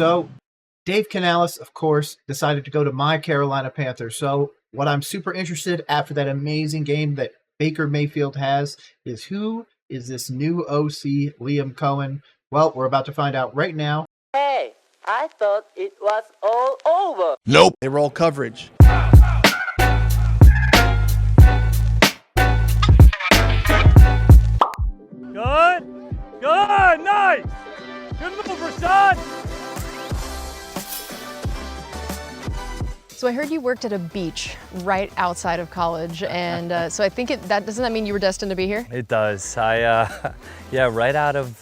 So Dave Canales, of course, decided to go to my Carolina Panthers. So what I'm super interested after that amazing game that Baker Mayfield has is who is this new OC, Liam Coen? Well, we're about to find out right now. Hey, I thought it was all over. Nope. They roll coverage. Good. Good. Nice. Good move, Rashad. So I heard you worked at a beach right outside of college, and so I think doesn't that mean you were destined to be here? It does. Yeah, right out of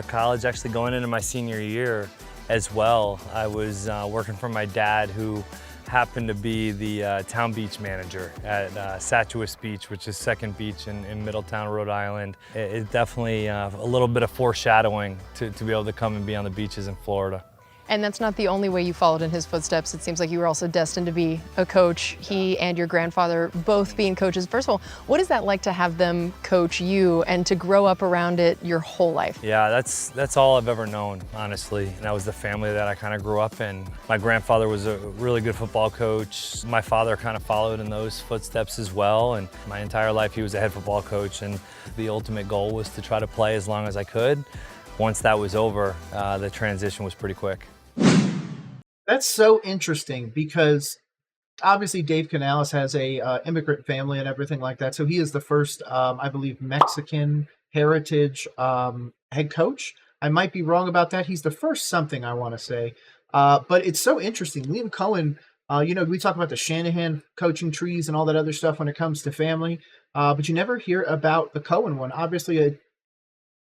college, actually going into my senior year as well. I was working for my dad, who happened to be the town beach manager at Satchewist Beach, which is second beach in Middletown, Rhode Island. It's definitely a little bit of foreshadowing to be able to come and be on the beaches in Florida. And that's not the only way you followed in his footsteps. It seems like you were also destined to be a coach. He and your grandfather both being coaches. First of all, what is that like to have them coach you and to grow up around it your whole life? Yeah, that's all I've ever known, honestly. And that was the family that I kind of grew up in. My grandfather was a really good football coach. My father kind of followed in those footsteps as well. And my entire life he was a head football coach. And the ultimate goal was to try to play as long as I could. Once that was over, the transition was pretty quick. That's so interesting because obviously Dave Canales has a immigrant family and everything like that. So he is the first, I believe, Mexican heritage head coach. I might be wrong about that. He's the first something, I want to say. But it's so interesting. Liam Coen, we talk about the Shanahan coaching trees and all that other stuff when it comes to family. But you never hear about the Coen one. Obviously,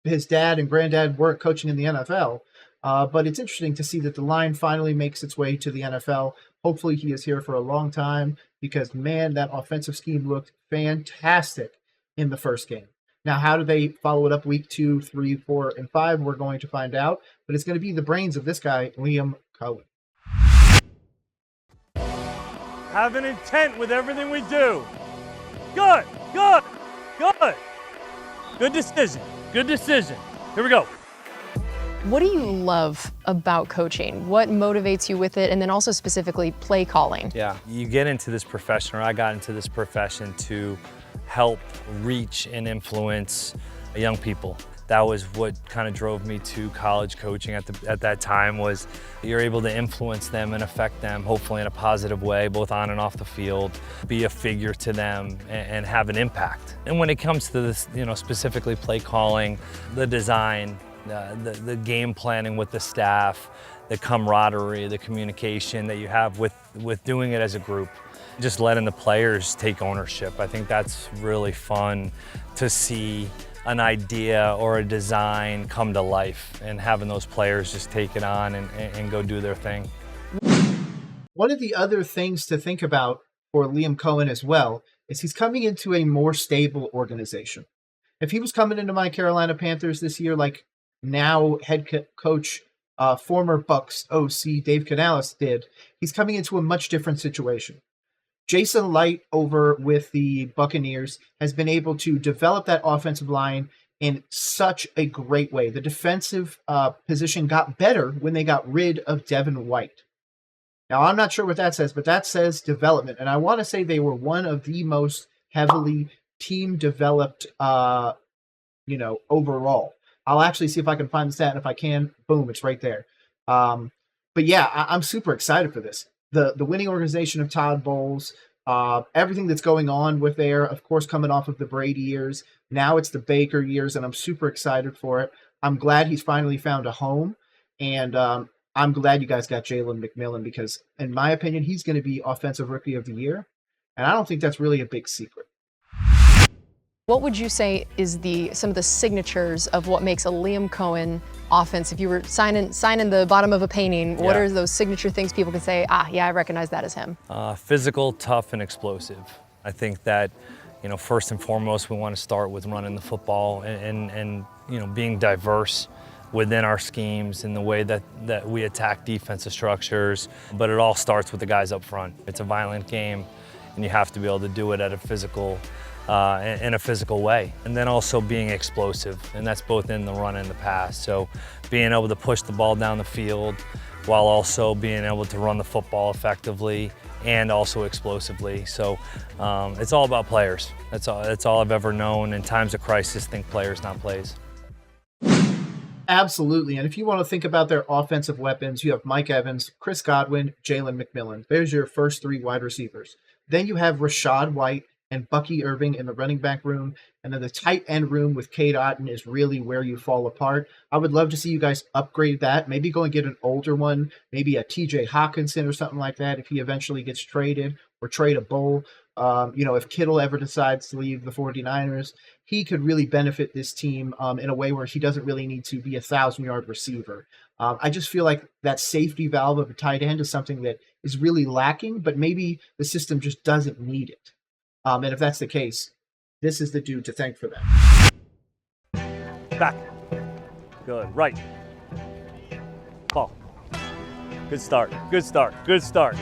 his dad and granddad weren't coaching in the NFL. But it's interesting to see that the line finally makes its way to the NFL. Hopefully he is here for a long time because, man, that offensive scheme looked fantastic in the first game. Now, how do they follow it up week 2, 3, 4, and 5? We're going to find out. But it's going to be the brains of this guy, Liam Coen. Have an intent with everything we do. Good, good, good. Good decision, good decision. Here we go. What do you love about coaching? What motivates you with it? And then also specifically play calling. Yeah, you get into this profession, or I got into this profession to help reach and influence young people. That was what kind of drove me to college coaching at that time, was you're able to influence them and affect them, hopefully in a positive way, both on and off the field, be a figure to them and have an impact. And when it comes to this, specifically play calling, the design, the game planning with the staff, the camaraderie, the communication that you have with doing it as a group, just letting the players take ownership. I think that's really fun to see an idea or a design come to life and having those players just take it on and go do their thing. One of the other things to think about for Liam Coen as well is he's coming into a more stable organization. If he was coming into my Carolina Panthers this year, like now head coach, former Bucs OC Dave Canales did, he's coming into a much different situation. Jason Light over with the Buccaneers has been able to develop that offensive line in such a great way. The defensive position got better when they got rid of Devin White. Now, I'm not sure what that says, but that says development. And I want to say they were one of the most heavily team developed, overall. I'll actually see if I can find the stat, and if I can, boom, it's right there. But yeah, I'm super excited for this. The winning organization of Todd Bowles, everything that's going on with there, of course, coming off of the Brady years. Now it's the Baker years, and I'm super excited for it. I'm glad he's finally found a home, and I'm glad you guys got Jalen McMillan because, in my opinion, he's going to be Offensive Rookie of the Year, and I don't think that's really a big secret. What would you say is some of the signatures of what makes a Liam Coen offense? If you were signing the bottom of a painting, what are those signature things people can say, yeah, I recognize that as him? Physical, tough, and explosive. I think that, first and foremost, we want to start with running the football and being diverse within our schemes and the way that we attack defensive structures. But it all starts with the guys up front. It's a violent game, and you have to be able to do it at a physical in a physical way. And then also being explosive, and that's both in the run and the pass. So being able to push the ball down the field while also being able to run the football effectively and also explosively. So it's all about players. That's all I've ever known. In times of crisis, think players, not plays. Absolutely. And if you want to think about their offensive weapons, you have Mike Evans, Chris Godwin, Jalen McMillan. There's your first three wide receivers. Then you have Rashad White and Bucky Irving in the running back room. And then the tight end room with Cade Otton is really where you fall apart. I would love to see you guys upgrade that. Maybe go and get an older one, maybe a TJ Hawkinson or something like that if he eventually gets traded, or trade a Bull. If Kittle ever decides to leave the 49ers, he could really benefit this team in a way where he doesn't really need to be a 1,000-yard receiver. I just feel like that safety valve of a tight end is something that is really lacking, but maybe the system just doesn't need it. And if that's the case, this is the dude to thank for that. Back. Good. Right. Ball. Good start. Good start. Good start.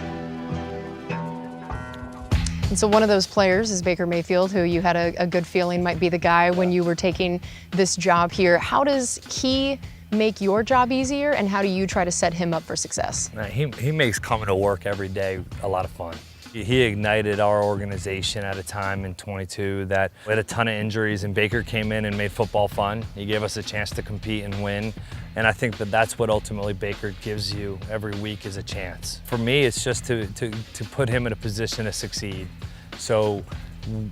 And so one of those players is Baker Mayfield, who you had a good feeling might be the guy when you were taking this job here. How does he make your job easier, and how do you try to set him up for success? He makes coming to work every day a lot of fun. He ignited our organization at a time in 22 that we had a ton of injuries, and Baker came in and made football fun. He gave us a chance to compete and win. And I think that that's what ultimately Baker gives you every week, is a chance. For me, it's just to put him in a position to succeed. So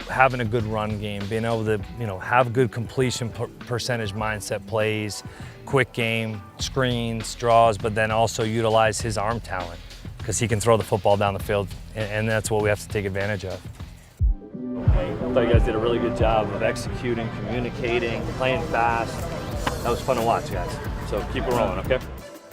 having a good run game, being able to have good completion percentage mindset plays, quick game, screens, draws, but then also utilize his arm talent, because he can throw the football down the field, and that's what we have to take advantage of. I thought you guys did a really good job of executing, communicating, playing fast. That was fun to watch, guys. So keep it rolling, okay?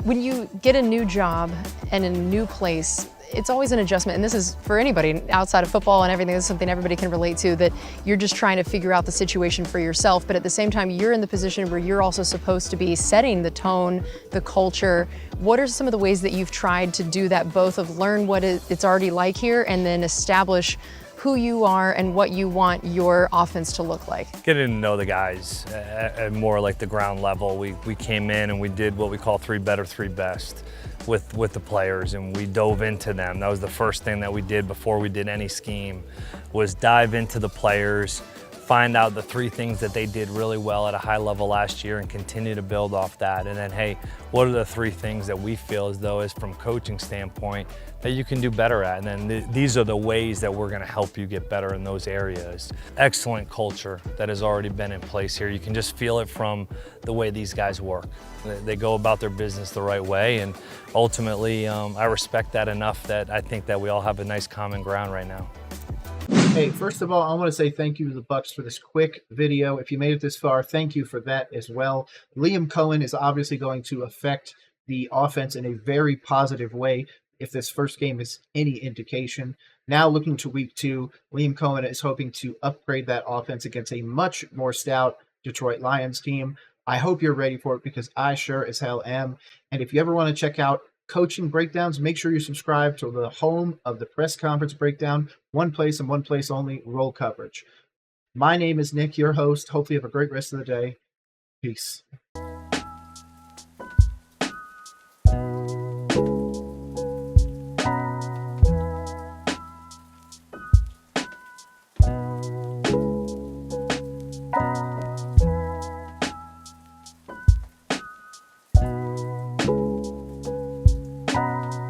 When you get a new job and a new place, it's always an adjustment, and this is for anybody outside of football and everything. This is something everybody can relate to, that you're just trying to figure out the situation for yourself, but at the same time, you're in the position where you're also supposed to be setting the tone, the culture. What are some of the ways that you've tried to do that, both of learn what it's already like here and then establish who you are and what you want your offense to look like? Getting to know the guys at more like the ground level. We came in and we did what we call 3 better, 3 best with the players, and we dove into them. That was the first thing that we did before we did any scheme, was dive into the players, find out the 3 things that they did really well at a high level last year and continue to build off that. And then, hey, what are the 3 things that we feel as though is from coaching standpoint that you can do better at? And then these are the ways that we're gonna help you get better in those areas. Excellent culture that has already been in place here. You can just feel it from the way these guys work. They go about their business the right way, and ultimately, I respect that enough that I think that we all have a nice common ground right now. Hey, first of all, I want to say thank you to the Bucs for this quick video. If you made it this far, thank you for that as well. Liam Coen is obviously going to affect the offense in a very positive way, if this first game is any indication. Now looking to week 2, Liam Coen is hoping to upgrade that offense against a much more stout Detroit Lions team. I hope you're ready for it, because I sure as hell am. And if you ever want to check out coaching breakdowns, make sure you subscribe to the home of the press conference breakdown. One place and one place only, roll coverage. My name is Nick, your host. Hopefully you have a great rest of the day. Peace.